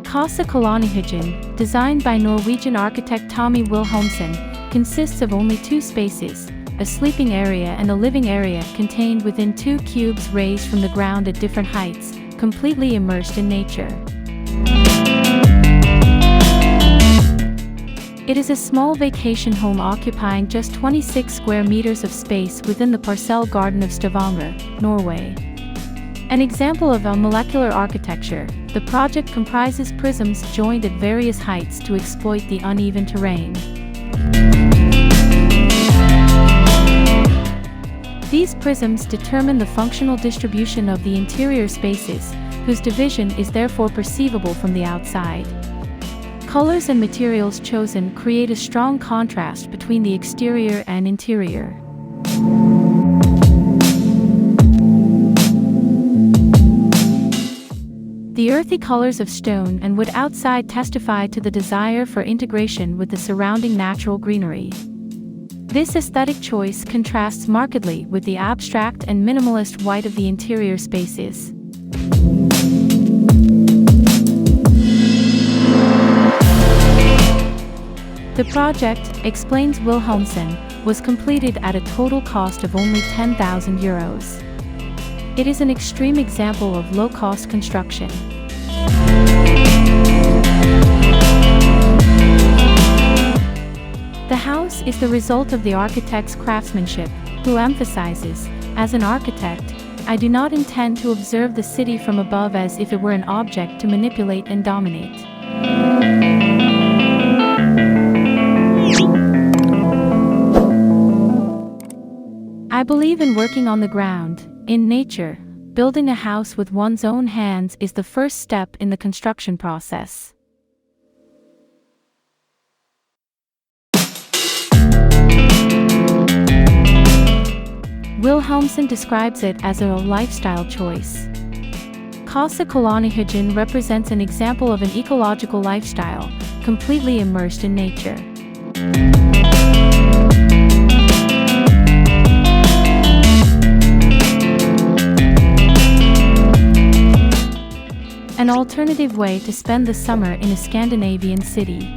Casa Kolonihagen, designed by Norwegian architect Tommie Wilhelmsen, consists of only two spaces, a sleeping area and a living area contained within two cubes raised from the ground at different heights, completely immersed in nature. It is a small vacation home occupying just 26 square meters of space within the Parcell Garden of Stavanger, Norway. An example of a molecular architecture, the project comprises prisms joined at various heights to exploit the uneven terrain. These prisms determine the functional distribution of the interior spaces, whose division is therefore perceivable from the outside. Colors and materials chosen create a strong contrast between the exterior and interior. The earthy colors of stone and wood outside testify to the desire for integration with the surrounding natural greenery. This aesthetic choice contrasts markedly with the abstract and minimalist white of the interior spaces. The project, explains Wilhelmsen, was completed at a total cost of only €10,000. It is an extreme example of low-cost construction. The house is the result of the architect's craftsmanship, who emphasizes, as an architect, I do not intend to observe the city from above as if it were an object to manipulate and dominate. I believe in working on the ground, in nature. Building a house with one's own hands is the first step in the construction process. Wilhelmsen describes it as a lifestyle choice. Casa Kolonihagen represents an example of an ecological lifestyle, completely immersed in nature. An alternative way to spend the summer in a Scandinavian city.